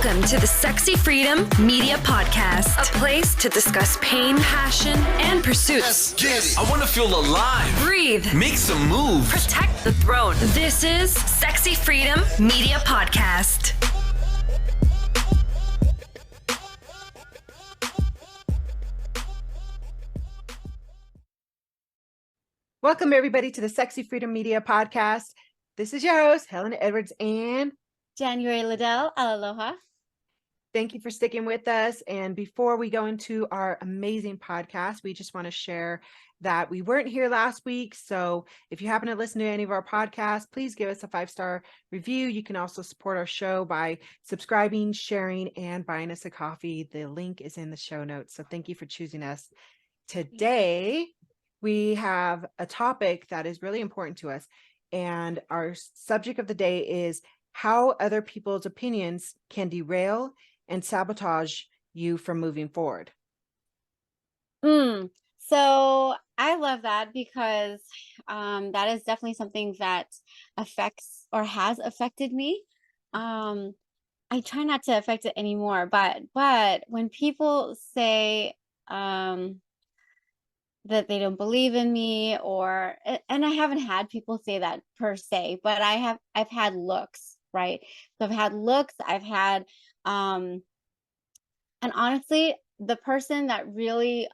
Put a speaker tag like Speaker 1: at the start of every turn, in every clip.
Speaker 1: Welcome to the Sexy Freedom Media Podcast, a place to discuss pain, passion, and pursuits.
Speaker 2: Let's get it. I want to feel alive.
Speaker 1: Breathe.
Speaker 2: Make some moves.
Speaker 1: Protect the throne. This is Sexy Freedom Media Podcast.
Speaker 3: Welcome, everybody, to the Sexy Freedom Media Podcast. This is your host, Helen Edwards, and
Speaker 4: January Liddell. Aloha.
Speaker 3: Thank you for sticking with us. And before we go into our amazing podcast, we just want to share that we weren't here last week. So if you happen to listen to any of our podcasts, please give us a 5-star review. You can also support our show by subscribing, sharing, and buying us a coffee. The link is in the show notes. So thank you for choosing us. Today, we have a topic that is really important to us. And our subject of the day is how other people's opinions can derail and sabotage you from moving forward.
Speaker 4: So I love that because that is definitely something that affects or has affected me. I try not to affect it anymore, but when people say that they don't believe in me, and I haven't had people say that per se, but I've had looks, right? So I've had looks, I've had and honestly, the person that really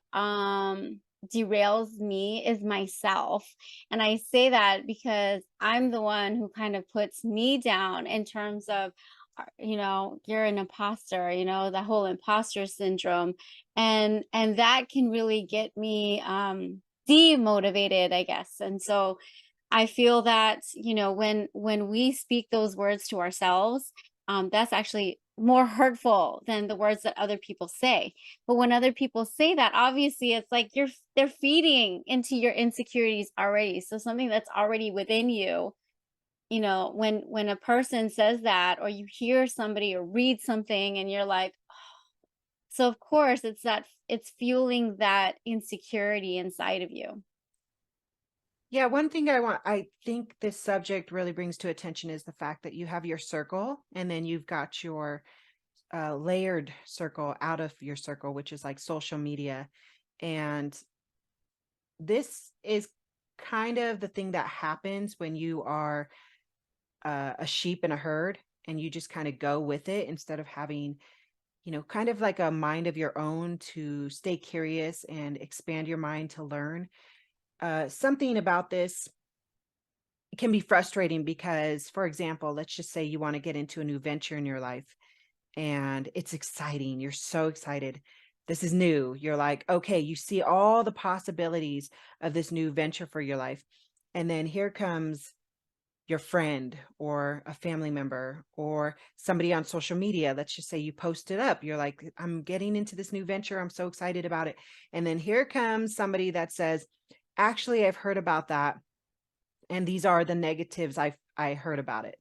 Speaker 4: derails me is myself. And I say that because I'm the one who kind of puts me down in terms of, you're an imposter, the whole imposter syndrome. And that can really get me demotivated, I guess. And so I feel that, when we speak those words to ourselves, that's actually more hurtful than the words that other people say. But when other people say that, obviously it's like they're feeding into your insecurities already. So something that's already within you, when a person says that, or you hear somebody or read something and you're like, oh. So of course it's fueling that insecurity inside of you.
Speaker 3: Yeah, one thing I think this subject really brings to attention is the fact that you have your circle and then you've got your layered circle out of your circle, which is like social media. And this is kind of the thing that happens when you are a sheep in a herd and you just kind of go with it instead of having, kind of like a mind of your own to stay curious and expand your mind to learn. Something about this can be frustrating because, for example, let's just say you want to get into a new venture in your life and it's exciting. You're so excited. This is new. You're like, okay, you see all the possibilities of this new venture for your life. And then here comes your friend or a family member or somebody on social media. Let's just say you post it up. You're like, I'm getting into this new venture. I'm so excited about it. And then here comes somebody that says, actually, I've heard about that. And these are the negatives I heard about it.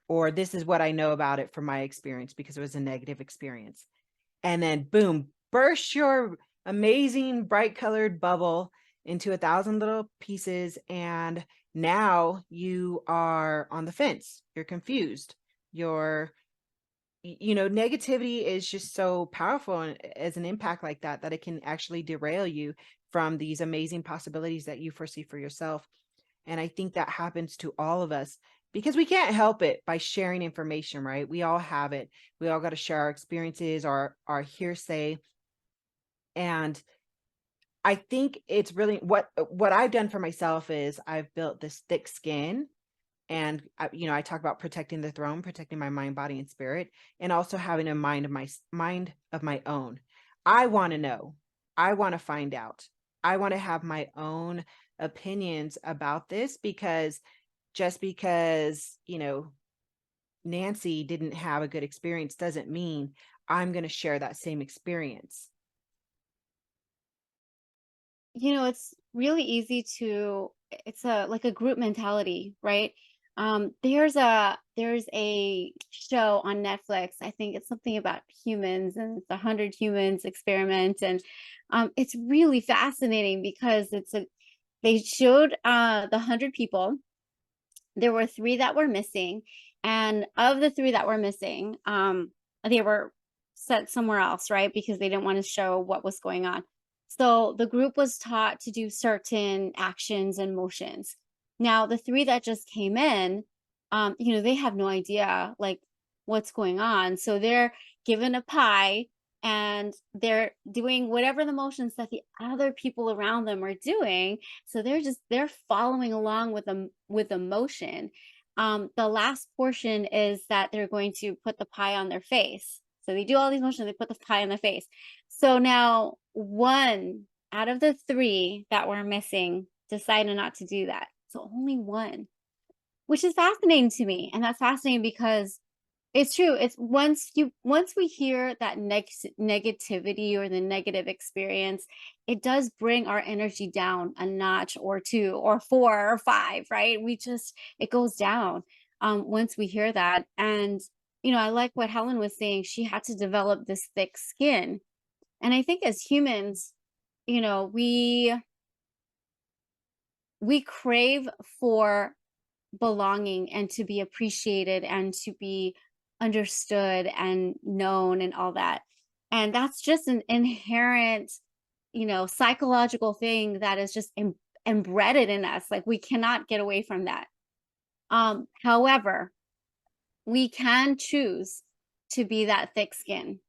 Speaker 3: Or this is what I know about it from my experience because it was a negative experience. And then boom, burst your amazing bright colored bubble into 1,000 little pieces. And now you are on the fence. You're confused. Negativity is just so powerful as an impact like that it can actually derail you from these amazing possibilities that you foresee for yourself. And I think that happens to all of us because we can't help it by sharing information, right? We all have it. We all got to share our experiences, our hearsay. And I think it's really what I've done for myself is I've built this thick skin. And, I talk about protecting the throne, protecting my mind, body, and spirit, and also having a mind of my own. I want to know. I want to find out. I want to have my own opinions about this because just because, Nancy didn't have a good experience doesn't mean I'm going to share that same experience.
Speaker 4: It's really easy it's like a group mentality, right? There's a show on Netflix. I think it's something about humans and it's 100 humans experiment. And it's really fascinating because they showed the 100 people. There were 3 that were missing. And of the 3 that were missing, they were sent somewhere else, right? Because they didn't want to show what was going on. So the group was taught to do certain actions and motions. Now, the three that just came in, they have no idea like what's going on. So they're given a pie and they're doing whatever the motions that the other people around them are doing. So they're following along with the motion. The last portion is that they're going to put the pie on their face. So they do all these motions, they put the pie on their face. So now one out of the three that were missing decided not to do that. So only one, which is fascinating to me. And that's fascinating because it's true. It's once we hear that negativity or the negative experience, it does bring our energy down a notch or two or four or five, right? It goes down once we hear that. And I like what Helen was saying. She had to develop this thick skin. And I think as humans, we crave for belonging and to be appreciated and to be understood and known and all that. And that's just an inherent, psychological thing that is just embedded in us. Like we cannot get away from that. However, we can choose to be that thick skin.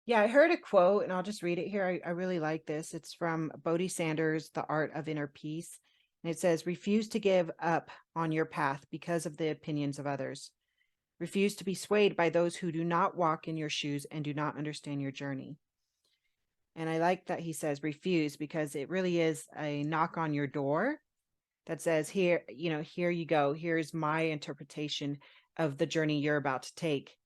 Speaker 3: Yeah, I heard a quote and I'll just read it here. I really like this. It's from Bodhi Sanders, The Art of Inner Peace. And it says, refuse to give up on your path because of the opinions of others. Refuse to be swayed by those who do not walk in your shoes and do not understand your journey. And I like that he says refuse, because it really is a knock on your door that says, here you go. Here's my interpretation of the journey you're about to take.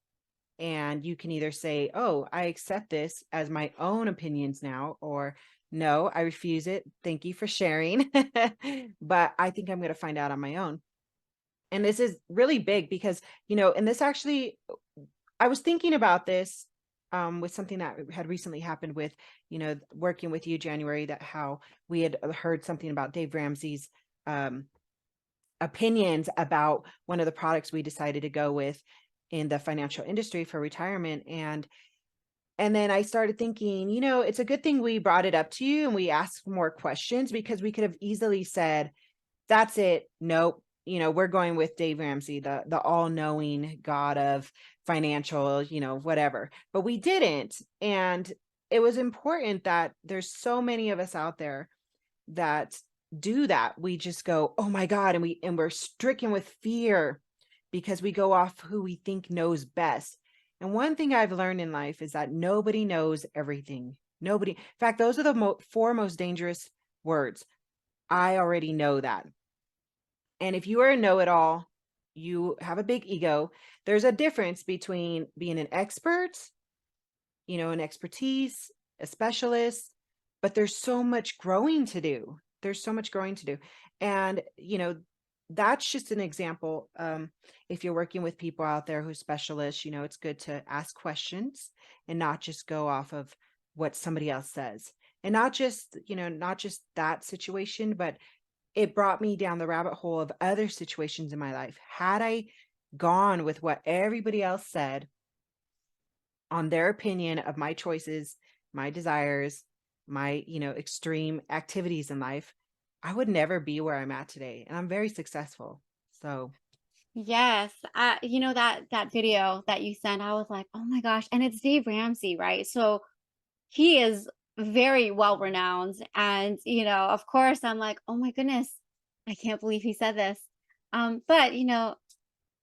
Speaker 3: And you can either say, oh, I accept this as my own opinions now, or no, I refuse it. Thank you for sharing. But I think I'm going to find out on my own. And this is really big because, and this actually, I was thinking about this with something that had recently happened with, working with you, January, that how we had heard something about Dave Ramsey's opinions about one of the products we decided to go with in the financial industry for retirement. And then I started thinking, it's a good thing we brought it up to you and we asked more questions, because we could have easily said, that's it. Nope. We're going with Dave Ramsey, the all-knowing God of financial, whatever, but we didn't. And it was important that there's so many of us out there that do that. We just go, oh my God. And we're stricken with fear because we go off who we think knows best. And one thing I've learned in life is that nobody knows everything. Nobody. In fact, those are the four most dangerous words. I already know that. And if you are a know-it-all, you have a big ego. There's a difference between being an expert, an expertise, a specialist, but there's so much growing to do. There's so much growing to do. And, that's just an example. If you're working with people out there who specialists, it's good to ask questions and not just go off of what somebody else says. And not just that situation, but it brought me down the rabbit hole of other situations in my life. Had I gone with what everybody else said on their opinion of my choices, my desires, my, extreme activities in life, I would never be where I'm at today. And I'm very successful. So
Speaker 4: Yes. That video that you sent, I was like, oh my gosh. And it's Dave Ramsey, right? So he is very well renowned. And, of course I'm like, oh my goodness, I can't believe he said this. But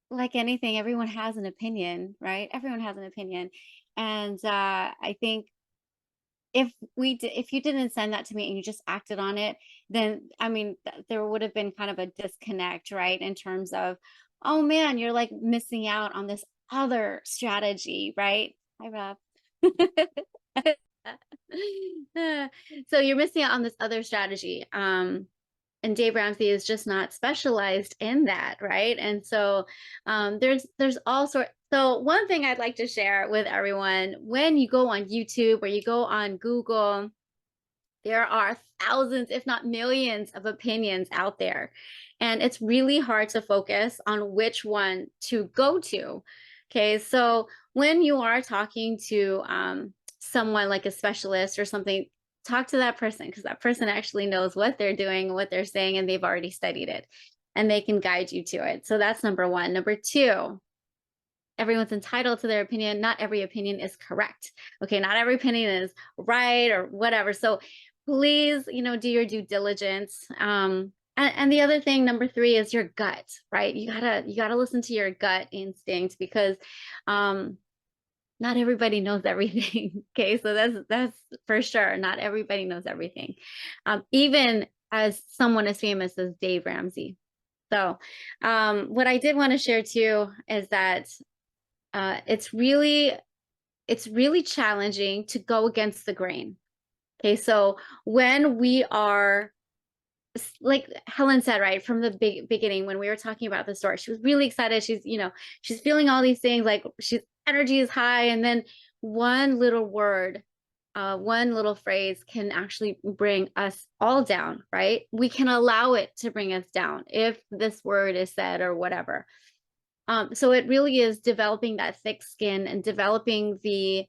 Speaker 4: like anything, everyone has an opinion, right? Everyone has an opinion. And I think if you didn't send that to me and you just acted on it, then there would have been kind of a disconnect, right? In terms of, oh man, you're like missing out on this other strategy, right? Hi, Rob. So you're missing out on this other strategy. And Dave Ramsey is just not specialized in that, right? And so there's all sorts. So one thing I'd like to share with everyone, when you go on YouTube or you go on Google, there are thousands, if not millions, of opinions out there. And it's really hard to focus on which one to go to. Okay, so when you are talking to someone like a specialist or something, talk to that person, because that person actually knows what they're doing, what they're saying, and they've already studied it, and they can guide you to it. So that's number one. Number two, everyone's entitled to their opinion. Not every opinion is correct. Okay, not every opinion is right or whatever. So please, do your due diligence. And the other thing, number three, is your gut, right? You gotta listen to your gut instinct, because not everybody knows everything. Okay, so that's for sure. Not everybody knows everything. Even as someone as famous as Dave Ramsey. So what I did want to share too is that it's really challenging to go against the grain. Okay, so when we are, like Helen said, right from the beginning, when we were talking about the story, she was really excited. She's feeling all these things, like she's energy is high, and then one little word, one little phrase can actually bring us all down, right? We can allow it to bring us down if this word is said or whatever. So it really is developing that thick skin and developing the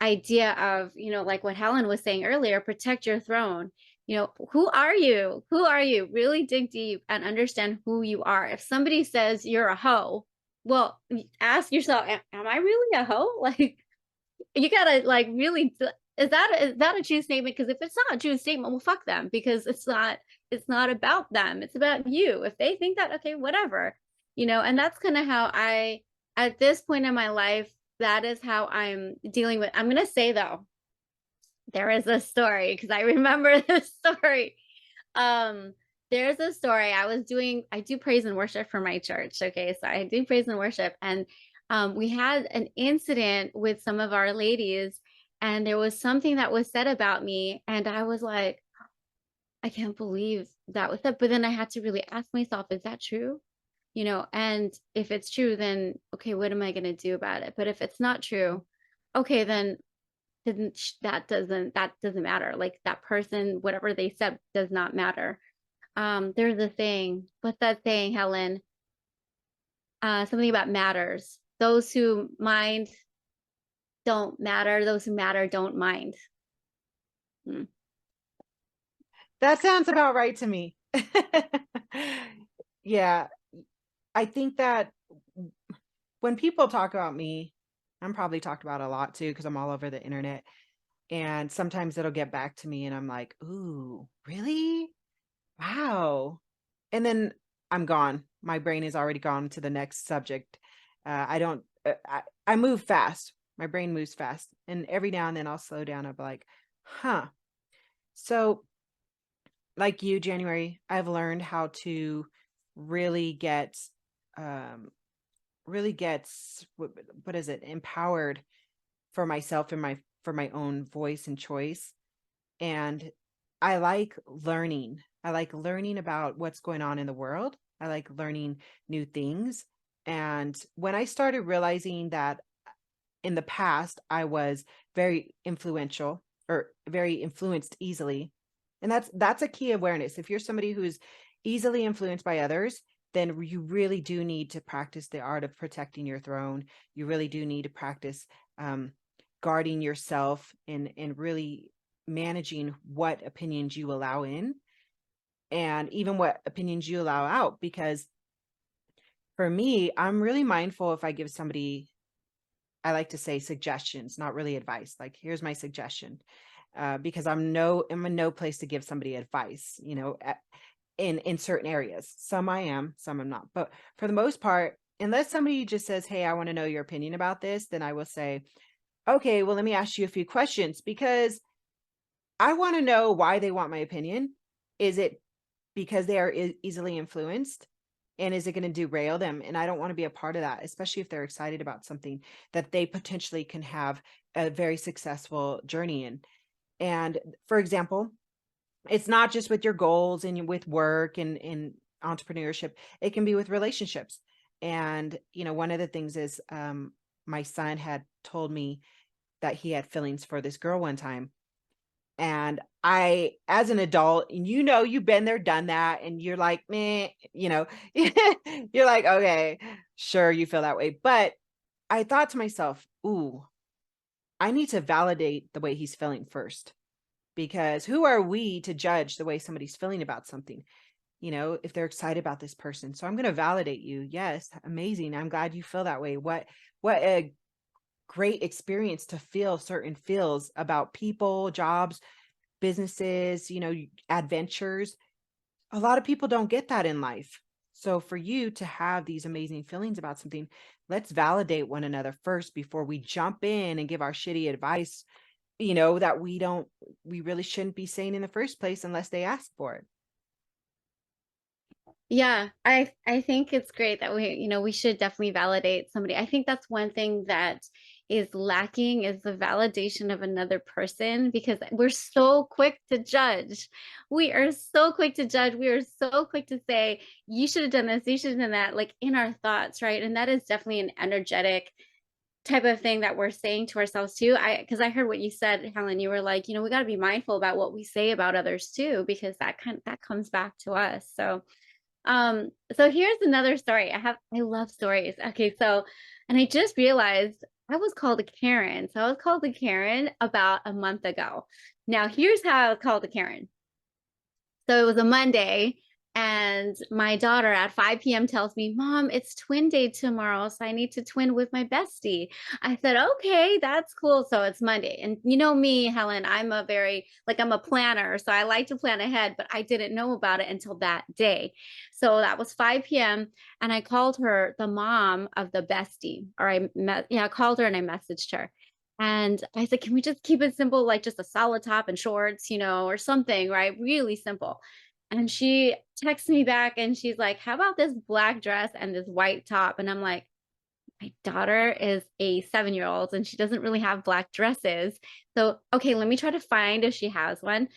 Speaker 4: idea of, like what Helen was saying earlier, protect your throne. Who are you? Who are you? Really dig deep and understand who you are. If somebody says you're a hoe, well, ask yourself, am I really a hoe? Like, you gotta really, is that a true statement? Because if it's not a true statement, well, fuck them, because it's not about them. It's about you. If they think that, okay, whatever, and that's kind of how at this point in my life, that is how I'm dealing with. I'm going to say though, there is a story, because I remember this story. There's a story. I do praise and worship for my church. Okay. So I do praise and worship. And we had an incident with some of our ladies, and there was something that was said about me. And I was like, I can't believe that was said. But then I had to really ask myself, is that true? And if it's true, then, okay, what am I going to do about it? But if it's not true, okay, then that doesn't matter. Like, that person, whatever they said, does not matter. There's a thing. What's that saying, Helen? Something about matters. Those who mind don't matter. Those who matter don't mind.
Speaker 3: That sounds about right to me. Yeah. I think that when people talk about me, I'm probably talked about a lot too, because I'm all over the internet. And sometimes it'll get back to me and I'm like, ooh, really? Wow. And then I'm gone. My brain is already gone to the next subject. I move fast. My brain moves fast. And every now and then I'll slow down. I'll be like, huh. So like you, January, I've learned how to really get what is it, empowered for myself and for my own voice and choice. And I like learning about what's going on in the world. I like learning new things. And when I started realizing that in the past I was very influential or very influenced easily, and that's a key awareness. If you're somebody who's easily influenced by others, then you really do need to practice the art of protecting your throne. You really do need to practice guarding yourself and really managing what opinions you allow in and even what opinions you allow out. Because for me, I'm really mindful if I give somebody, I like to say suggestions, not really advice. Like, here's my suggestion, because I'm in no place to give somebody advice, in certain areas. Some I am, some I'm not. But for the most part, unless somebody just says, hey, I want to know your opinion about this, then I will say, okay, well, let me ask you a few questions, because I want to know why they want my opinion. Is it because they are easily influenced? And is it going to derail them? And I don't want to be a part of that, especially if they're excited about something that they potentially can have a very successful journey in. And for example, it's not just with your goals and with work and entrepreneurship. It can be with relationships. And, one of the things is my son had told me that he had feelings for this girl one time. And I, as an adult, and you've been there, done that, and you're like, meh, you're like, okay, sure, you feel that way. But I thought to myself, ooh, I need to validate the way he's feeling first, because who are we to judge the way somebody's feeling about something? If they're excited about this person. So I'm going to validate you. Yes, amazing. I'm glad you feel that way. What a great experience to feel certain feels about people, jobs, businesses, adventures. A lot of people don't get that in life. So for you to have these amazing feelings about something, let's validate one another first before we jump in and give our shitty advice, that we really shouldn't be saying in the first place unless they ask for it.
Speaker 4: Yeah, I think it's great that we should definitely validate somebody. I think that's one thing that is lacking is the validation of another person, because we're so quick to judge. We are so quick to judge. We are so quick to say, you should have done this, you should have done that, like in our thoughts, right? And that is definitely an energetic type of thing that we're saying to ourselves too. Because I heard what you said, Helen. You were like, we got to be mindful about what we say about others too, because that comes back to us. So here's another story. I love stories. Okay, and I just realized I was called a Karen. So I was called a Karen about a month ago. Now here's how I was called a Karen. So it was a Monday, and my daughter at 5 p.m. tells me, Mom, it's twin day tomorrow, so I need to twin with my bestie. I said, okay, that's cool. So it's Monday. And you know me, Helen, I'm a planner. So I like to plan ahead, but I didn't know about it until that day. So that was 5 p.m. And I called her the mom of the bestie, or I called her and I messaged her. And I said, can we just keep it simple, like just a solid top and shorts, or something, right? Really simple. And she texts me back and she's like, how about this black dress and this white top? And I'm like, my daughter is a 7-year-old and she doesn't really have black dresses. So, okay, let me try to find if she has one.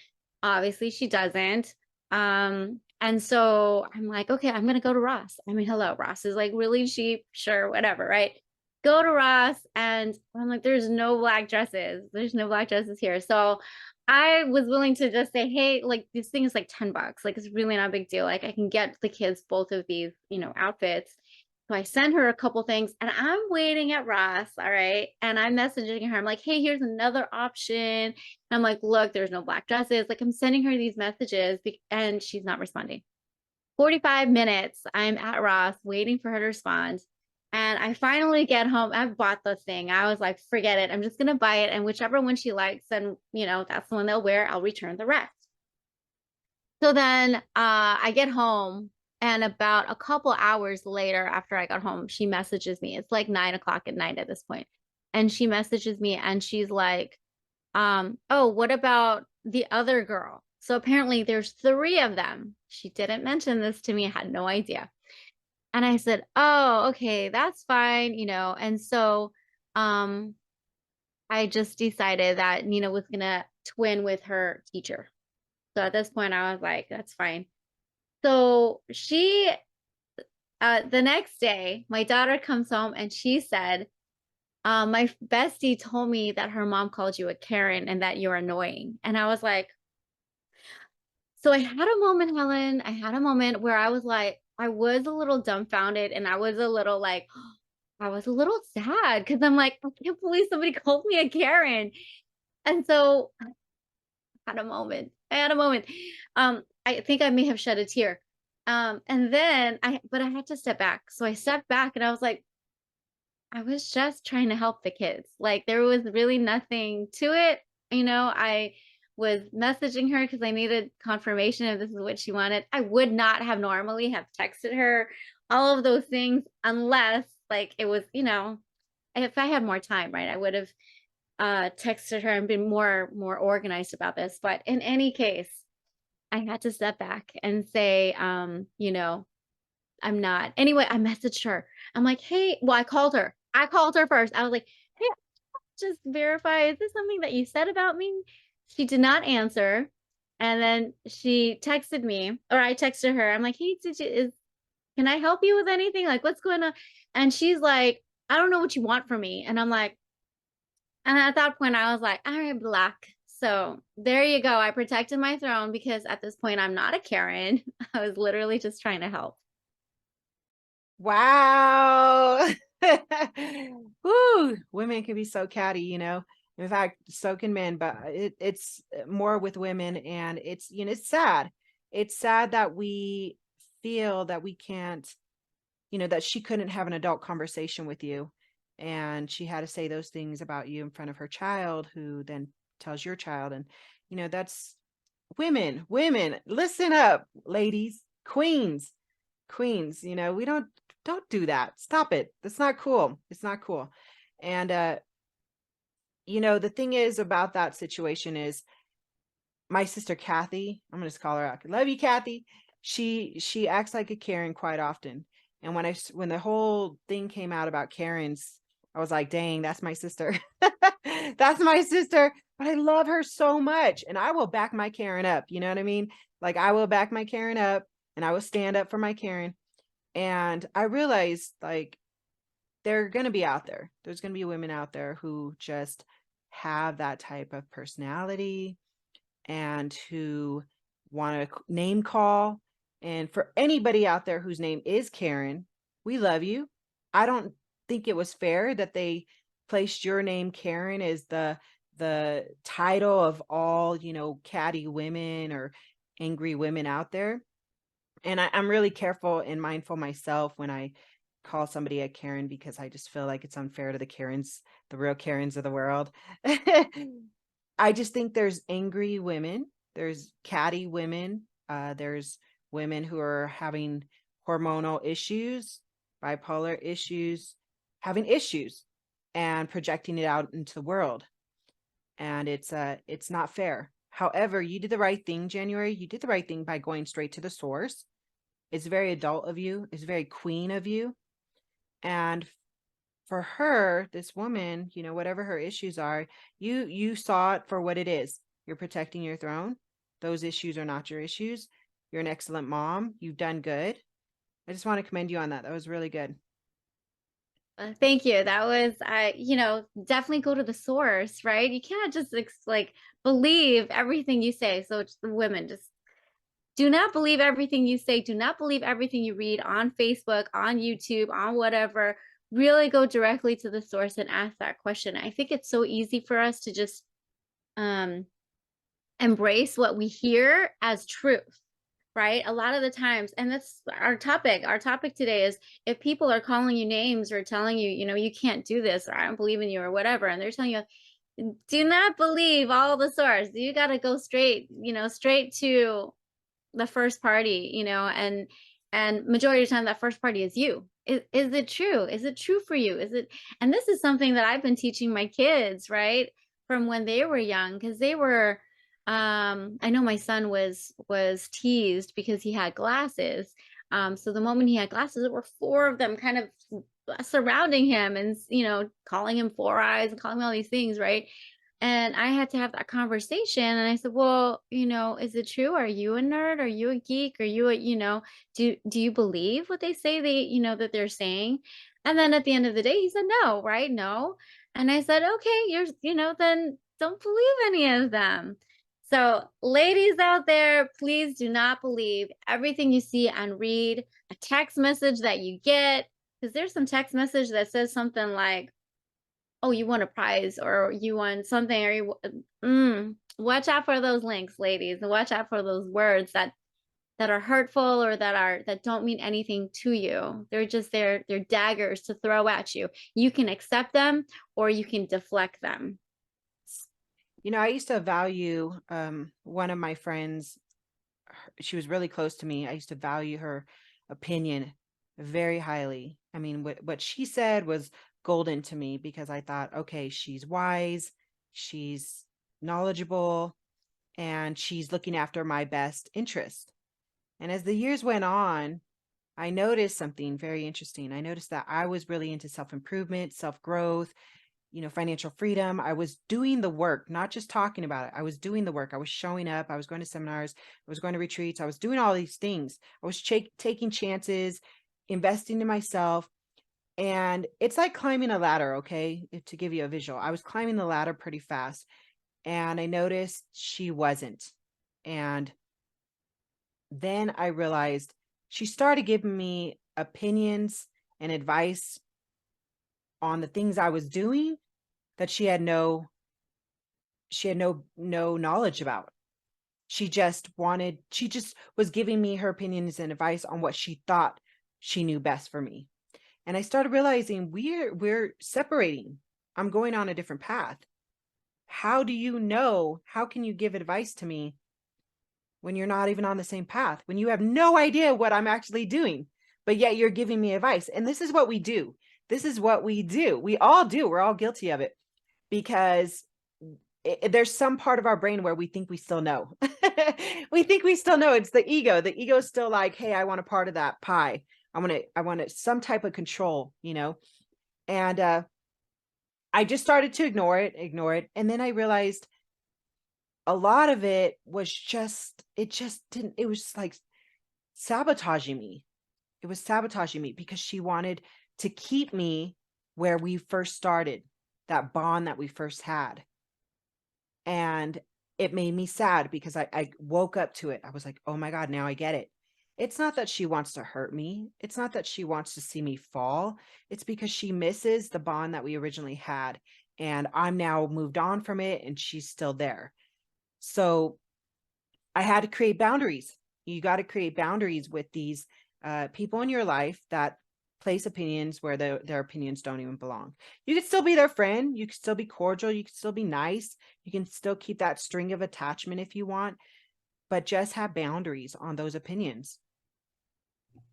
Speaker 4: Obviously, she doesn't. And so I'm like, okay, I'm going to go to Ross. I mean, hello, Ross is like really cheap. Sure, whatever, right? Go to Ross, and I'm like, there's no black dresses. There's no black dresses here. So I was willing to just say, hey, like this thing is like $10. Like it's really not a big deal. Like I can get the kids both of these, outfits. So I sent her a couple things, and I'm waiting at Ross. All right. And I'm messaging her. I'm like, hey, here's another option. And I'm like, look, there's no black dresses. Like I'm sending her these messages and she's not responding. 45 minutes. I'm at Ross waiting for her to respond. And I finally get home. I've bought the thing. I was like, forget it. I'm just going to buy it. And whichever one she likes, and that's the one they'll wear. I'll return the rest. So then I get home, and about a couple hours later after I got home, she messages me. It's like 9 o'clock at night at this point. And she messages me and she's like, oh, what about the other girl? So apparently there's 3 of them. She didn't mention this to me. I had no idea. And I said, oh, okay, that's fine, And so I just decided that Nina was going to twin with her teacher. So at this point, I was like, that's fine. So the next day, my daughter comes home and she said, my bestie told me that her mom called you a Karen and that you're annoying. And I was like, so I had a moment, Helen. I had a moment where I was like, I was a little dumbfounded, and I was a little sad because I'm like, I can't believe somebody called me a Karen. And so I had a moment. I think I may have shed a tear. And then but I had to step back. So I stepped back and I was like, I was just trying to help the kids. Like there was really nothing to it. I was messaging her because I needed confirmation if this is what she wanted. I would not have normally have texted her all of those things unless like it was, if I had more time, right, I would have texted her and been more organized about this. But in any case, I had to step back and say, I'm not. Anyway, I messaged her. I'm like, hey, well, I called her first. I was like, hey, just verify, is this something that you said about me? She did not answer. And then she texted me, or I texted her. I'm like, hey, can I help you with anything? Like, what's going on? And she's like, I don't know what you want from me. And I'm like, and at that point I was like, all right, black. So there you go. I protected my throne because at this point I'm not a Karen. I was literally just trying to help.
Speaker 3: Wow. Woo, women can be so catty, you know. In fact, so can men, but it's more with women, and it's, you know, it's sad. It's sad that we feel that we can't, you know, that she couldn't have an adult conversation with you, and she had to say those things about you in front of her child, who then tells your child. And you know, that's women, listen up, ladies, queens, you know, we don't do that. Stop it. That's not cool. It's not cool. And you know, the thing is about that situation is, my sister Kathy, I'm gonna just call her out. Love you, Kathy. She acts like a Karen quite often. And when the whole thing came out about Karens, I was like, dang, that's my sister. That's my sister. But I love her so much. And I will back my Karen up. You know what I mean? Like, I will back my Karen up, and I will stand up for my Karen. And I realized, like, they're gonna be out there. There's gonna be women out there who just have that type of personality, and who want to name call. And for anybody out there whose name is Karen, we love you. I don't think it was fair that they placed your name, Karen, as the title of all, you know, catty women or angry women out there. And I'm really careful and mindful myself when I call somebody a Karen, because I just feel like it's unfair to the Karens, the real Karens of the world. I just think there's angry women, there's catty women, there's women who are having hormonal issues, bipolar issues, having issues, and projecting it out into the world. And it's not fair. However, you did the right thing, January. You did the right thing by going straight to the source. It's very adult of you. It's very queen of you. And for her, this woman, you know, whatever her issues are, you saw it for what it is. You're protecting your throne. Those issues are not your issues. You're an excellent mom. You've done good. I just want to commend you on that. That was really good.
Speaker 4: Thank you. That was, you know, definitely go to the source, right? You can't just like believe everything you say. So it's the women, just do not believe everything you say. Do not believe everything you read on Facebook, on YouTube, on whatever. Really go directly to the source and ask that question. I think it's so easy for us to just embrace what we hear as truth, right? A lot of the times, and that's our topic. Our topic today is, if people are calling you names or telling you, you know, you can't do this, or I don't believe in you, or whatever, and they're telling you, do not believe all the source. You got to go straight, you know, straight to the first party, you know, and majority of the time that first party is you. Is it true? Is it true for you? Is it? And this is something that I've been teaching my kids, right, from when they were young, because they were I know my son was teased because he had glasses. So the moment he had glasses, there were four of them kind of surrounding him, and you know, calling him four eyes and calling him all these things, right? And I had to have that conversation. And I said, well, you know, is it true? Are you a nerd? Are you a geek? Are you a, you know, do you believe what they say you know, that they're saying? And then at the end of the day, he said, no, right? No. And I said, okay, you know, then don't believe any of them. So ladies out there, please do not believe everything you see and read, a text message that you get, because there's some text message that says something like, oh, you won a prize, or you won something, or watch out for those links, ladies, and watch out for those words that are hurtful, or that don't mean anything to you. They're just they're daggers to throw at you. You can accept them, or you can deflect them.
Speaker 3: You know, I used to value one of my friends. She was really close to me. I used to value her opinion very highly. I mean, what she said was golden to me, because I thought, okay, she's wise, she's knowledgeable, and she's looking after my best interest. And as the years went on, I noticed something very interesting. I noticed that I was really into self-improvement, self-growth, you know, financial freedom. I was doing the work, not just talking about it. I was doing the work. I was showing up. I was going to seminars. I was going to retreats. I was doing all these things. I was taking chances, investing in myself. And it's like climbing a ladder, okay? To give you a visual, I was climbing the ladder pretty fast, and I noticed she wasn't. And then I realized she started giving me opinions and advice on the things I was doing that she had no knowledge about. She just was giving me her opinions and advice on what she thought she knew best for me. And I started realizing we're separating. I'm going on a different path. How can you give advice to me when you're not even on the same path, when you have no idea what I'm actually doing, but yet you're giving me advice? And this is what we do. We all do. We're all guilty of it, because there's some part of our brain where we think we still know. We think we still know. It's the ego. The ego is still like, hey, I want a part of that pie. I want some type of control, and I just started to ignore it. And then I realized a lot of it was it was like sabotaging me. It was sabotaging me because she wanted to keep me where we first started, that bond that we first had. And it made me sad because I woke up to it. I was like, oh my God, now I get it. It's not that she wants to hurt me. It's not that she wants to see me fall. It's because she misses the bond that we originally had. And I'm now moved on from it, and she's still there. So I had to create boundaries. You got to create boundaries with these people in your life that place opinions where their opinions don't even belong. You can still be their friend. You can still be cordial. You can still be nice. You can still keep that string of attachment if you want, but just have boundaries on those opinions.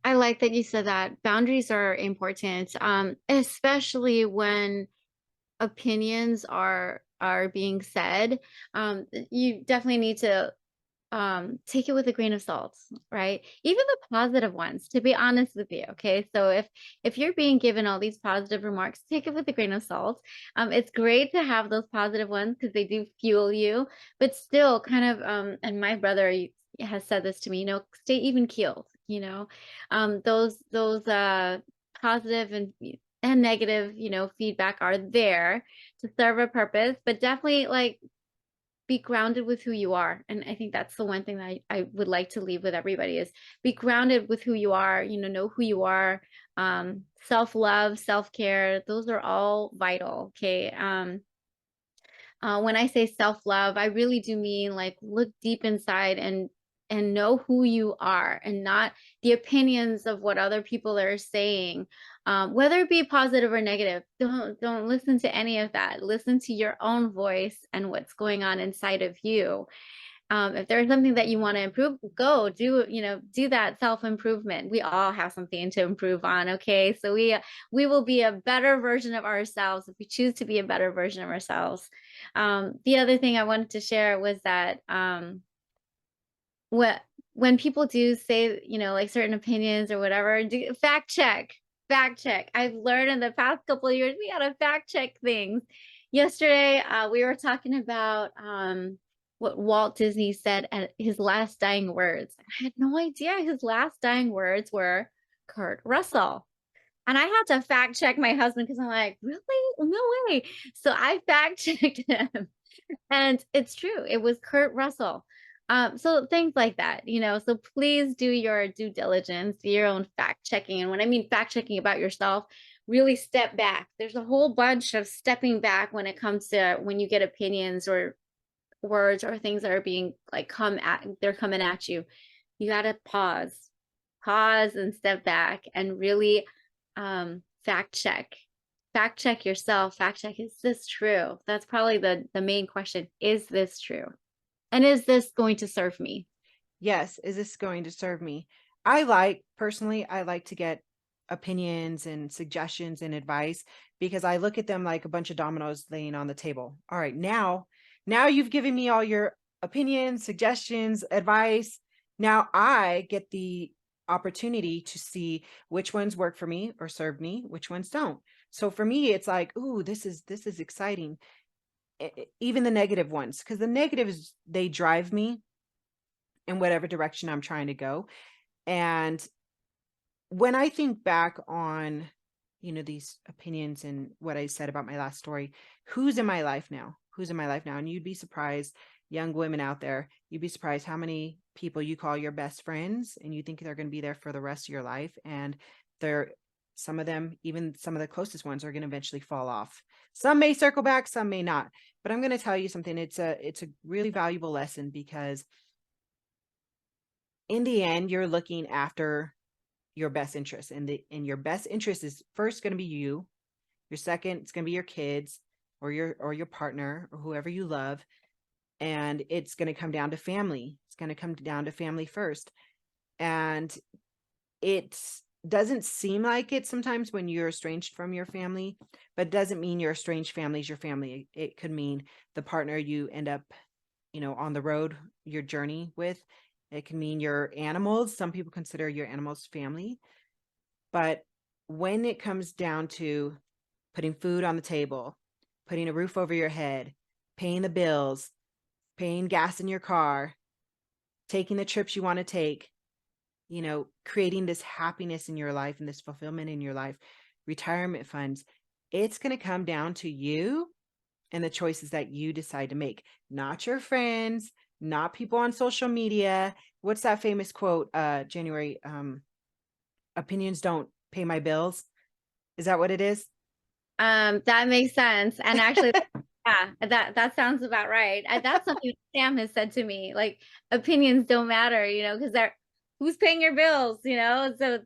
Speaker 4: I like that you said that. Boundaries are important, especially when opinions are being said. You definitely need to take it with a grain of salt, right? Even the positive ones, to be honest with you. Okay. So if you're being given all these positive remarks, take it with a grain of salt. It's great to have those positive ones because they do fuel you, but still kind of, and my brother has said this to me, stay even keeled, those positive and negative, feedback are there to serve a purpose, but definitely like be grounded with who you are. And I think that's the one thing that I would like to leave with everybody is be grounded with who you are, know who you are. Self-love, self-care, those are all vital. Okay. When I say self-love, I really do mean like look deep inside and know who you are, and not the opinions of what other people are saying, whether it be positive or negative. Don't listen to any of that. Listen to your own voice and what's going on inside of you. If there's something that you want to improve, go do that self-improvement. We all have something to improve on. Okay. So we will be a better version of ourselves if we choose to be a better version of ourselves. The other thing I wanted to share was that, when people do say, like certain opinions or whatever, fact check. I've learned in the past couple of years, we gotta fact check things. Yesterday, we were talking about, what Walt Disney said at his last dying words. I had no idea his last dying words were Kurt Russell. And I had to fact check my husband because I'm like, really? No way. So I fact checked him. And it's true. It was Kurt Russell. So things like that, so please do your due diligence, do your own fact checking. And when I mean fact checking about yourself, really step back. There's a whole bunch of stepping back when it comes to when you get opinions or words or things that are being like they're coming at you. You got to pause and step back and really fact check yourself. Fact check, is this true? That's probably the main question. Is this true? And is this going to serve me?
Speaker 3: Yes. Is this going to serve me? Personally, I like to get opinions and suggestions and advice because I look at them like a bunch of dominoes laying on the table. All right, now you've given me all your opinions, suggestions, advice. Now I get the opportunity to see which ones work for me or serve me, which ones don't. So for me, it's like, ooh, this is exciting. Even the negative ones, because the negatives, they drive me in whatever direction I'm trying to go. And when I think back on, these opinions and what I said about my last story, who's in my life now? And you'd be surprised, young women out there, you'd be surprised how many people you call your best friends and you think they're going to be there for the rest of your life. And they're some of them, even some of the closest ones, are going to eventually fall off. Some may circle back, some may not. But I'm going to tell you something. It's a really valuable lesson, because in the end, you're looking after your best interest, and your best interest is first going to be you. Your second, it's going to be your kids, or your partner, or whoever you love. And it's going to come down to family. It's going to come down to family first. And it doesn't seem like it sometimes when you're estranged from your family, but it doesn't mean your estranged family is your family. It could mean the partner you end up, on the road, your journey with. It can mean your animals. Some people consider your animals family. But when it comes down to putting food on the table, putting a roof over your head, paying the bills, paying gas in your car, taking the trips you want to take, creating this happiness in your life and this fulfillment in your life, retirement funds, it's going to come down to you and the choices that you decide to make, not your friends, not people on social media. What's that famous quote, January? Opinions don't pay my bills. Is that what it is?
Speaker 4: That makes sense. And actually, yeah, that sounds about right. That's something Sam has said to me, like, opinions don't matter, because who's paying your bills, so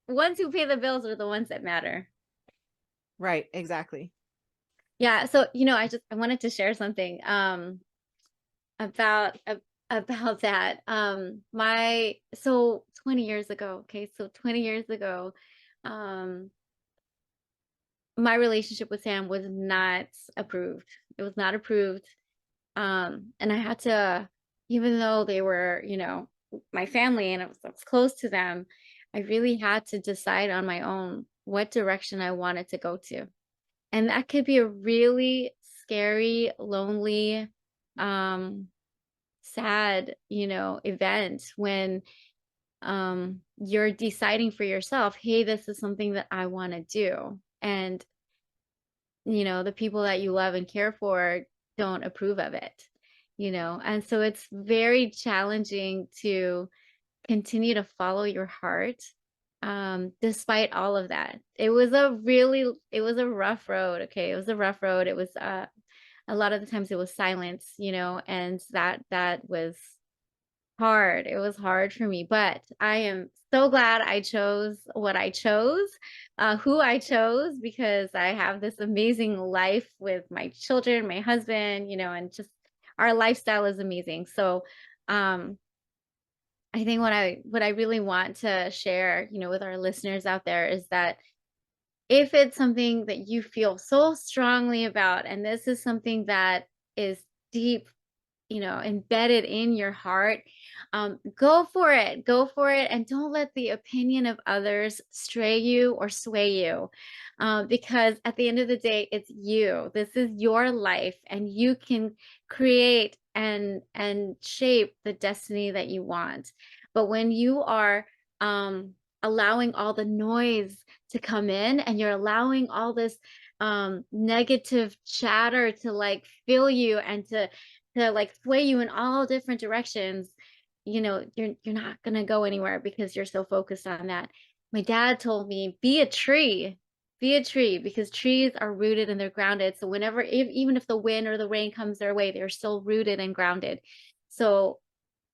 Speaker 4: the ones who pay the bills are the ones that matter.
Speaker 3: Right, exactly.
Speaker 4: Yeah. So, I wanted to share something about that. So 20 years ago, okay, so 20 years ago, my relationship with Sam was not approved. It was not approved. And I had to, even though they were, my family, and I was close to them, I really had to decide on my own what direction I wanted to go to. And that could be a really scary, lonely, sad, event when you're deciding for yourself, hey, this is something that I want to do. And the people that you love and care for don't approve of it, and so it's very challenging to continue to follow your heart, despite all of that. It was a rough road. Okay, it was a rough road. It was a lot of the times it was silence, and that was hard. It was hard for me, but I am so glad I chose what I chose, who I chose, because I have this amazing life with my children, my husband, and just our lifestyle is amazing. So, I think what I really want to share, with our listeners out there is that if it's something that you feel so strongly about, and this is something that is deep, embedded in your heart, go for it. Go for it. And don't let the opinion of others stray you or sway you. Because at the end of the day, it's you. This is your life, and you can create and shape the destiny that you want. But when you are allowing all the noise to come in, and you're allowing all this negative chatter to like fill you and to like sway you in all different directions, you're not going to go anywhere because you're so focused on that. My dad told me, be a tree, because trees are rooted and they're grounded. So whenever, even if the wind or the rain comes their way, they're still rooted and grounded. So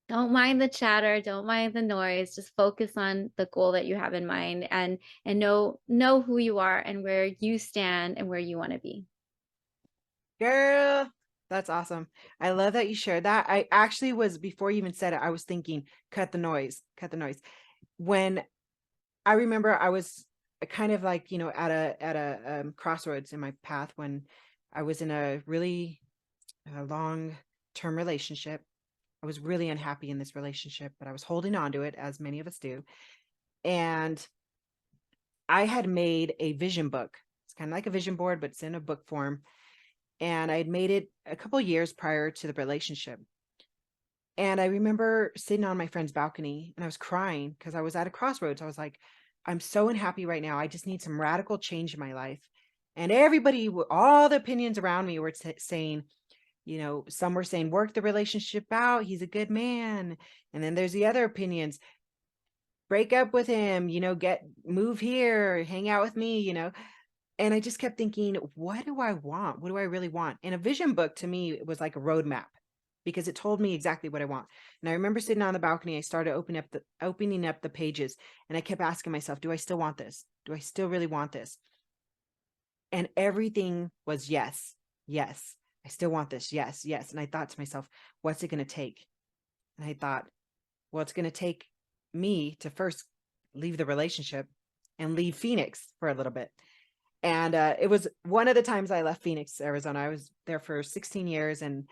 Speaker 4: don't mind the chatter, don't mind the noise, just focus on the goal that you have in mind, and know who you are and where you stand and where you want to be.
Speaker 3: Girl, that's awesome. I love that you shared that. I actually was, before you even said it, I was thinking, cut the noise. When I remember I was kind of like, at a crossroads in my path, when I was in a really long-term relationship. I was really unhappy in this relationship, but I was holding on to it, as many of us do. And I had made a vision book. It's kind of like a vision board, but it's in a book form. And I had made it a couple of years prior to the relationship. And I remember sitting on my friend's balcony, and I was crying because I was at a crossroads. I was like, I'm so unhappy right now. I just need some radical change in my life. And everybody, all the opinions around me were saying, some were saying, work the relationship out. He's a good man. And then there's the other opinions. break up with him, move here, hang out with me, And I just kept thinking, what do I want? What do I really want? And a vision book to me was like a roadmap because it told me exactly what I want. And I remember sitting on the balcony, I started opening up the pages, and I kept asking myself, do I still want this? Do I still really want this? And everything was yes, yes. I still want this. Yes, yes. And I thought to myself, what's it going to take? And I thought, well, it's going to take me to first leave the relationship and leave Phoenix for a little bit. And it was one of the times I left Phoenix, Arizona. I was there for 16 years. And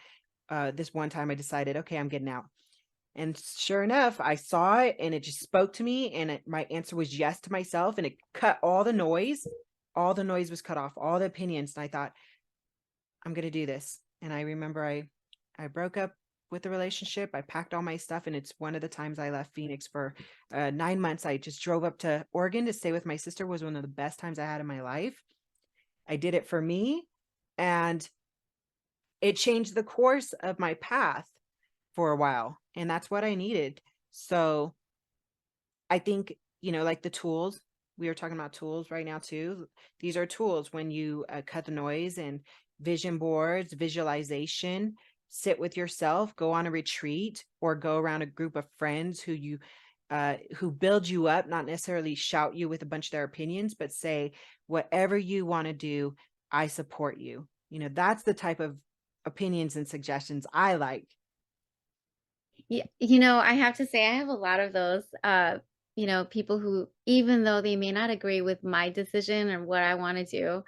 Speaker 3: this one time I decided, okay, I'm getting out. And sure enough, I saw it and it just spoke to me. And my answer was yes to myself. And it cut all the noise. All the noise was cut off, all the opinions. And I thought, I'm going to do this. And I remember I broke up with the relationship. I packed all my stuff. And it's one of the times I left Phoenix for 9 months. I just drove up to Oregon to stay with my sister. It was one of the best times I had in my life. I did it for me, and it changed the course of my path for a while. And that's what I needed. So I think, like the tools, we are talking about tools right now too. These are tools when you cut the noise, and vision boards, visualization, sit with yourself, go on a retreat, or go around a group of friends who build you up, not necessarily shout you with a bunch of their opinions, but say, whatever you want to do, I support you. That's the type of opinions and suggestions I like.
Speaker 4: Yeah, I have to say I have a lot of those people who, even though they may not agree with my decision or what I want to do,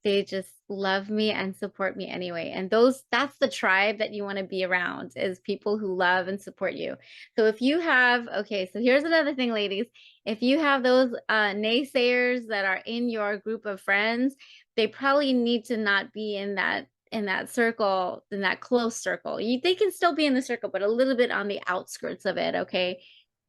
Speaker 4: they just love me and support me anyway. And that's the tribe that you want to be around, is people who love and support you. So if you have, okay, so here's another thing, ladies. If you have those naysayers that are in your group of friends, they probably need to not be in that circle, in that close circle. They can still be in the circle, but a little bit on the outskirts of it. Okay.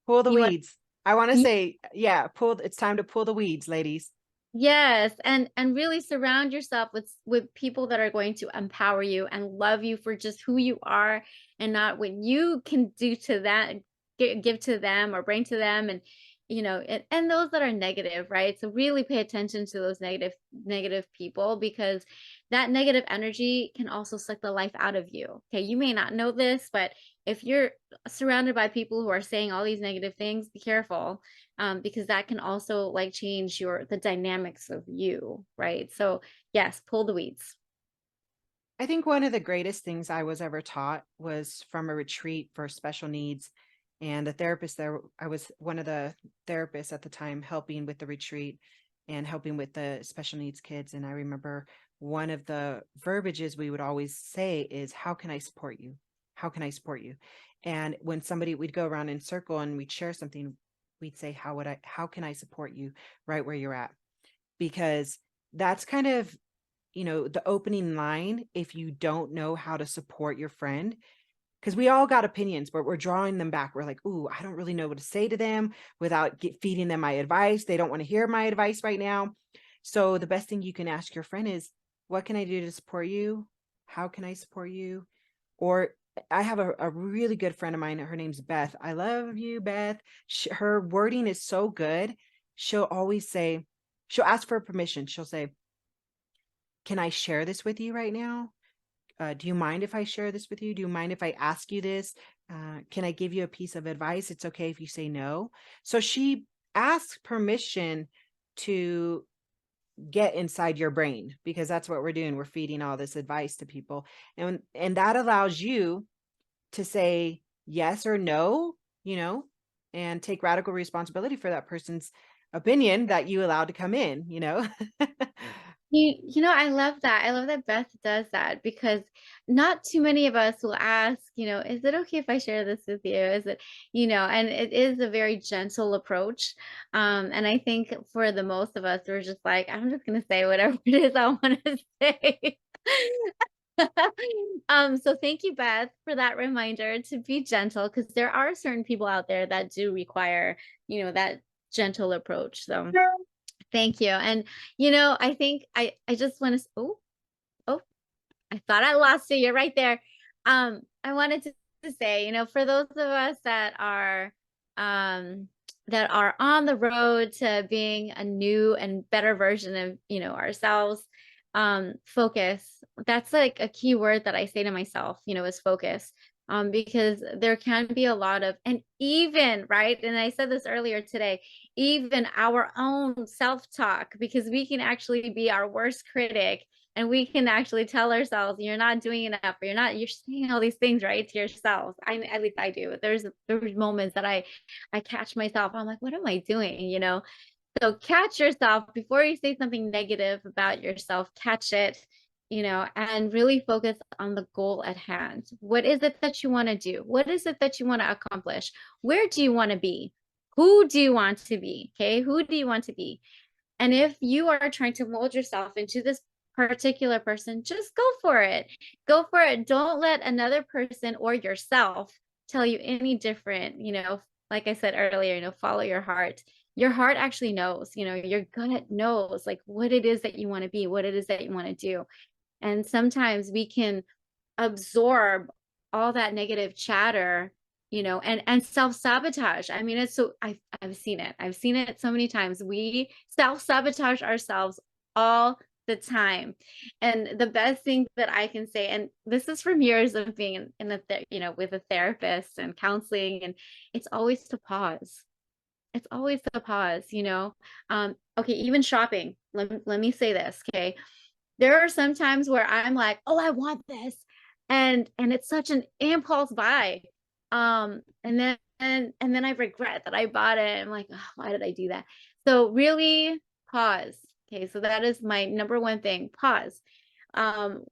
Speaker 3: Pull the
Speaker 4: You want,
Speaker 3: weeds. I want to say, yeah, it's time to pull the weeds, ladies.
Speaker 4: yes, and really surround yourself with people that are going to empower you and love you for just who you are, and not what you can do to that, give to them or bring to them. And and those that are negative, right? So really pay attention to those negative people, because that negative energy can also suck the life out of you. Okay, you may not know this, but if you're surrounded by people who are saying all these negative things, be careful, because that can also like change the dynamics of you, right? So yes, pull the weeds.
Speaker 3: I think one of the greatest things I was ever taught was from a retreat for special needs. And the therapist there, I was one of the therapists at the time helping with the retreat and helping with the special needs kids. And I remember one of the verbiages we would always say is, how can I support you? How can I support you? And when we'd go around in circle and we'd share something, we'd say, how can I support you right where you're at? Because that's kind of, the opening line, if you don't know how to support your friend, because we all got opinions, but we're drawing them back. We're like, ooh, I don't really know what to say to them without feeding them my advice. They don't want to hear my advice right now. So the best thing you can ask your friend is, what can I do to support you? How can I support you? Or I have a really good friend of mine. Her name's Beth. I love you, Beth. Her wording is so good. She'll ask for permission. She'll say, can I share this with you right now? Do you mind if I share this with you? Do you mind if I ask you this? Can I give you a piece of advice? It's okay if you say no. So she asks permission to get inside your brain, because that's what we're doing. We're feeding all this advice to people. And that allows you to say yes or no, and take radical responsibility for that person's opinion that you allowed to come in.
Speaker 4: I love that. I love that Beth does that, because not too many of us will ask, is it okay if I share this with you? Is it, and it is a very gentle approach. And I think for the most of us, we're just like, I'm just going to say whatever it is I want to say. So thank you, Beth, for that reminder to be gentle, because there are certain people out there that do require, that gentle approach. So thank you. And, I think I just want to, oh, I thought I lost you. You're right there. I wanted to say, for those of us that are, that are on the road to being a new and better version of, ourselves. Focus. That's like a key word that I say to myself, is focus. Because there can be a lot of, and even, right, and I said this earlier today, even our own self-talk, because we can actually be our worst critic, and we can actually tell ourselves you're not doing enough, or you're saying all these things, right, to yourself. At least I do. There's moments that I catch myself, I'm like, what am I doing, so catch yourself before you say something negative about yourself. Catch it, and really focus on the goal at hand. What is it that you want to do? What is it that you want to accomplish? Where do you want to be? Who do you want to be? Okay, who do you want to be? And if you are trying to mold yourself into this particular person, just go for it. Go for it. Don't let another person or yourself tell you any different. Like I said earlier, follow your heart. Your heart actually knows, your gut knows like what it is that you want to be, what it is that you want to do. And sometimes we can absorb all that negative chatter, and self-sabotage. I mean, I've seen it. I've seen it so many times. We self-sabotage ourselves all the time. And the best thing that I can say, and this is from years of being with a therapist and counseling, and it's always to pause. It's always the pause, okay, even shopping. Let me say this, okay? There are some times where I'm like, oh, I want this. And it's such an impulse buy. And then I regret that I bought it. I'm like, oh, why did I do that? So really pause. Okay, so that is my number one thing. Pause.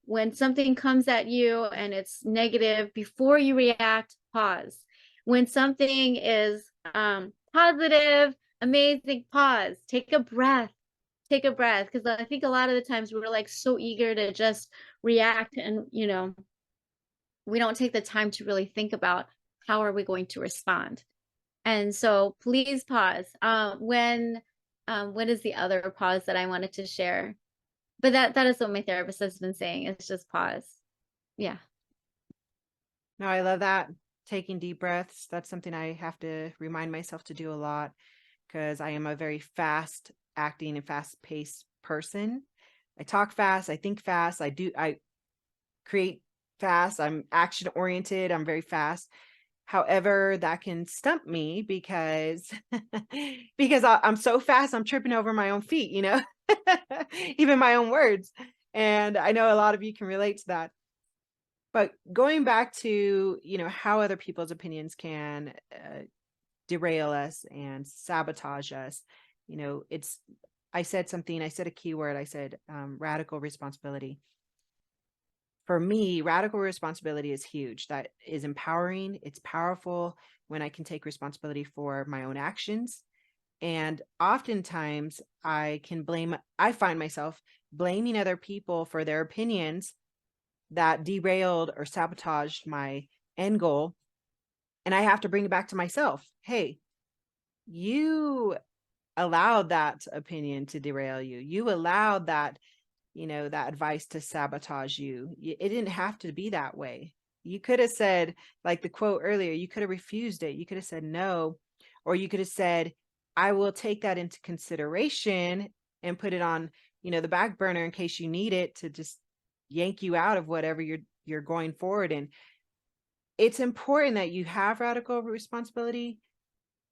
Speaker 4: When something comes at you and it's negative, before you react, pause. When something is positive, amazing, pause. Take a breath. Take a breath, because I think a lot of the times we're like so eager to just react, and we don't take the time to really think about how are we going to respond. And so please pause. What is the other pause that I wanted to share? But that is what my therapist has been saying. It's just pause. Yeah.
Speaker 3: No, I love that. Taking deep breaths. That's something I have to remind myself to do a lot, because I am a very fast acting and fast paced person. I talk fast. I think fast. I create fast. I'm action oriented. I'm very fast. However, that can stump me because I'm so fast, I'm tripping over my own feet, even my own words. And I know a lot of you can relate to that. But going back to, how other people's opinions can derail us and sabotage us, I said a keyword, I said radical responsibility. For me, radical responsibility is huge. That is empowering. It's powerful when I can take responsibility for my own actions. And oftentimes I find myself blaming other people for their opinions that derailed or sabotaged my end goal. And I have to bring it back to myself. Hey, you allowed that opinion to derail you. You allowed that that advice to sabotage you. It didn't have to be that way. You could have said, like the quote earlier, you could have refused it. You could have said no, or you could have said, I will take that into consideration and put it on, the back burner in case you need it to just yank you out of whatever you're going forward in. It's important that you have radical responsibility,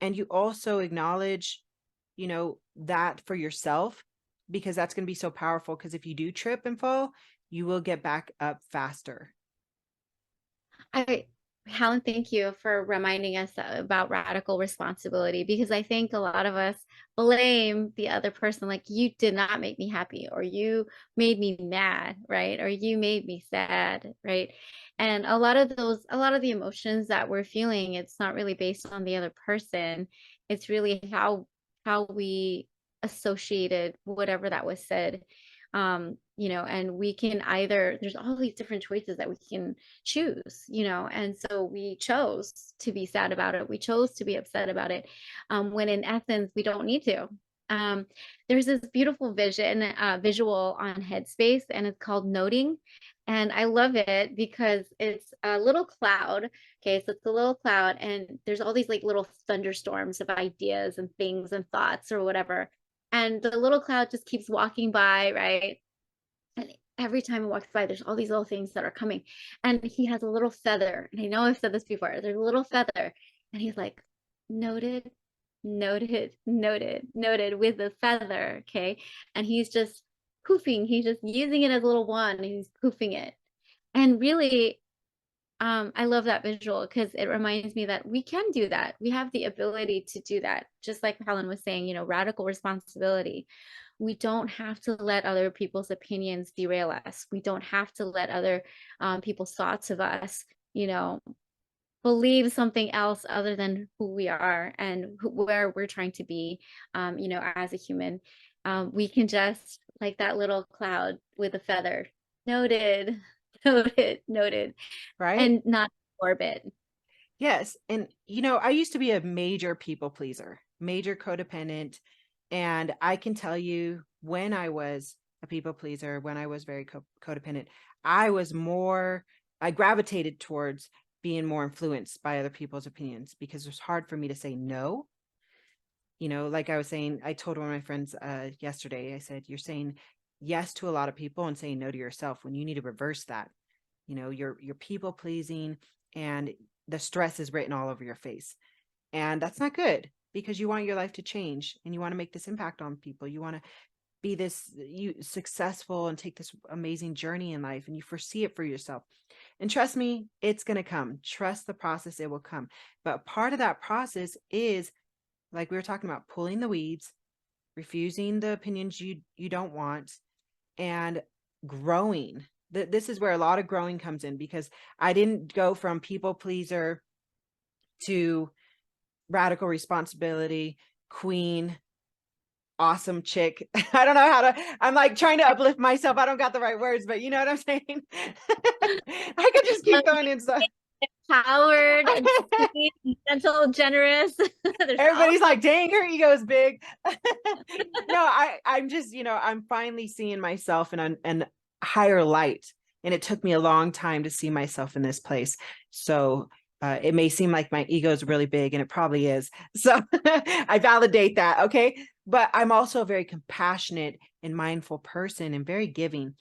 Speaker 3: and you also acknowledge, that for yourself, because that's going to be so powerful. Because if you do trip and fall, you will get back up faster.
Speaker 4: Helen, thank you for reminding us about radical responsibility, because I think a lot of us blame the other person, like, you did not make me happy, or you made me mad, right? Or you made me sad, right? And a lot of the emotions that we're feeling, it's not really based on the other person. It's really how we associated whatever that was said. And we can there's all these different choices that we can choose, and so we chose to be sad about it. We chose to be upset about it, when in essence, we don't need to. There's this beautiful visual on Headspace, and it's called noting. And I love it because it's a little cloud. Okay, so it's a little cloud, and there's all these like little thunderstorms of ideas and things and thoughts or whatever. And the little cloud just keeps walking by, right? And every time it walks by, there's all these little things that are coming. And he has a little feather. And I know I've said this before. There's a little feather. And he's like, noted, noted, noted, noted with the feather. Okay. And he's just poofing. He's just using it as a little wand. And he's poofing it. And really, I love that visual because it reminds me that we can do that. We have the ability to do that. Just like Helen was saying, radical responsibility. We don't have to let other people's opinions derail us. We don't have to let other people's thoughts of us, believe something else other than who we are and where we're trying to be, as a human. We can just, like that little cloud with a feather, noted, noted, noted,
Speaker 3: Right.
Speaker 4: and not orbit.
Speaker 3: Yes. And, I used to be a major people pleaser, major codependent. And I can tell you, when I was a people pleaser, when I was very codependent, I gravitated towards being more influenced by other people's opinions because it was hard for me to say no. Like I was saying, I told one of my friends yesterday, I said, you're saying yes to a lot of people and saying no to yourself when you need to reverse that. You're people pleasing and the stress is written all over your face. And that's not good because you want your life to change and you want to make this impact on people. You want to be successful and take this amazing journey in life, and you foresee it for yourself. And trust me, it's going to come. Trust the process, it will come. But part of that process is, like we were talking about, pulling the weeds, refusing the opinions you don't want, and growing. This is where a lot of growing comes in, because I didn't go from people pleaser to radical responsibility, queen, awesome chick. I don't know I'm like trying to uplift myself. I don't got the right words, but you know what I'm saying? I could just keep going and stuff.
Speaker 4: Empowered and sweet and gentle, generous.
Speaker 3: Everybody's like, dang, her ego is big. No, I'm just, I'm finally seeing myself in a higher light. And it took me a long time to see myself in this place. So it may seem like my ego is really big, and it probably is. So I validate that. Okay. But I'm also a very compassionate and mindful person and very giving.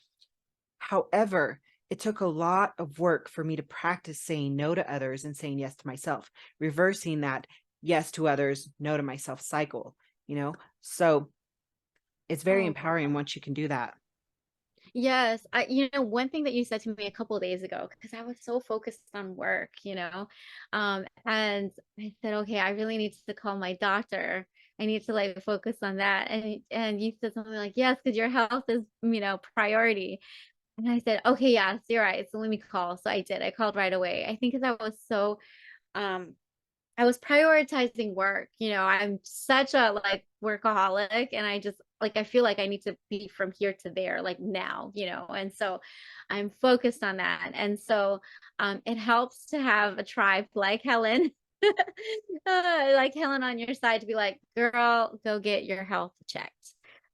Speaker 3: However, it took a lot of work for me to practice saying no to others and saying yes to myself, reversing that yes to others, no to myself cycle, So it's very empowering once you can do that.
Speaker 4: Yes. One thing that you said to me a couple of days ago, because I was so focused on work, and I said, okay, I really need to call my doctor. I need to like focus on that. And you said something like, yes, because your health is, priority. And I said, okay, yes, you're right. So let me call. So I did. I called right away. I think because I was prioritizing work. I'm such a like workaholic, and I just like, I feel like I need to be from here to there, like now, and so I'm focused on that. And so it helps to have a tribe like Helen, like Helen on your side to be like, girl, go get your health checked.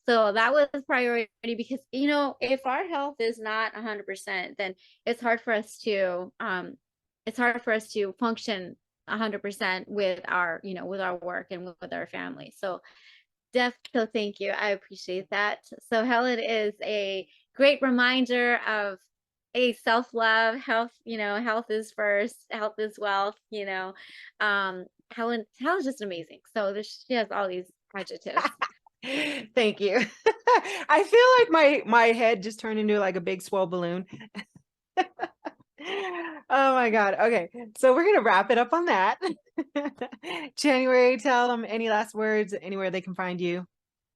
Speaker 4: So that was priority because, if our health is not 100%, then it's hard for us to function 100% with our, with our work and with our family. So thank you. I appreciate that. So Helen is a great reminder of a self-love, health, health is first, health is wealth, Helen's just amazing. So she has all these adjectives.
Speaker 3: Thank you. I feel like my head just turned into like a big swole balloon. Oh my God. Okay. So we're going to wrap it up on that. January, tell them any last words, anywhere they can find you.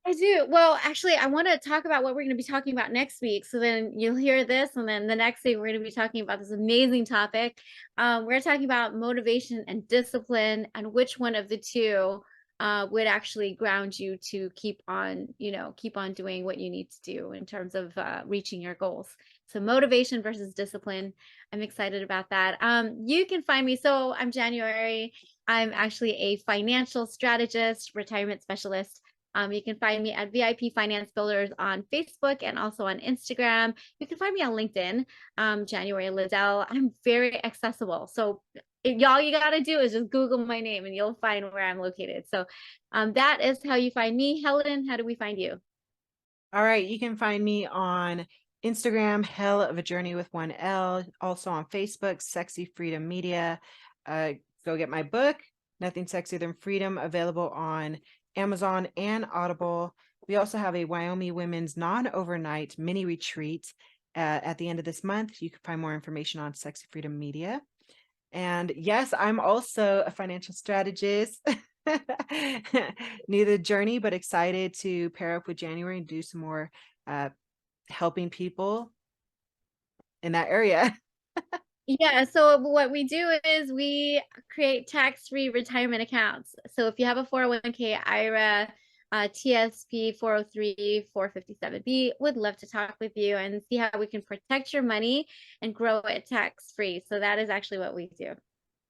Speaker 4: I do. Well, actually, I want to talk about what we're going to be talking about next week. So then you'll hear this, and then the next week we're going to be talking about this amazing topic. We're talking about motivation and discipline, and which one of the two would actually ground you to keep on doing what you need to do in terms of reaching your goals. So motivation versus discipline. I'm excited about that. You can find me. So I'm January. I'm actually a financial strategist, retirement specialist. You can find me at VIP Finance Builders on Facebook and also on Instagram. You can find me on LinkedIn, January Liddell. I'm very accessible. So y'all, you got to do is just Google my name and you'll find where I'm located. So that is how you find me. Helen, how do we find you?
Speaker 3: All right. You can find me on Instagram, Hell of a Journey with 1L. Also on Facebook, Sexy Freedom Media. Go get my book, Nothing Sexier Than Freedom, available on Amazon and Audible. We also have a Wyoming Women's non-overnight mini retreat at the end of this month. You can find more information on Sexy Freedom Media. And yes, I'm also a financial strategist. New to the journey, but excited to pair up with January and do some more helping people in that area.
Speaker 4: Yeah, so what we do is we create tax-free retirement accounts. So if you have a 401k, IRA, TSP 403, 457B, would love to talk with you and see how we can protect your money and grow it tax-free. So that is actually what we do.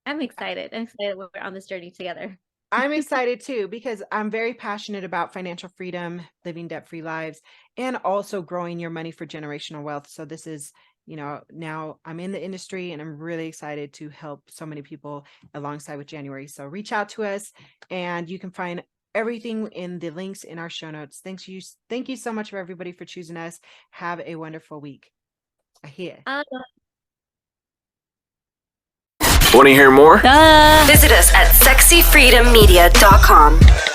Speaker 4: I'm excited. I'm excited we're on this journey together.
Speaker 3: I'm excited too, because I'm very passionate about financial freedom, living debt-free lives, and also growing your money for generational wealth. So this is, now I'm in the industry and I'm really excited to help so many people alongside with January. So reach out to us and you can find everything in the links in our show notes. Thank you so much for everybody for choosing us. Have a wonderful week. Here.
Speaker 2: Want to hear more?
Speaker 1: Visit us at SexyFreedomMedia.com.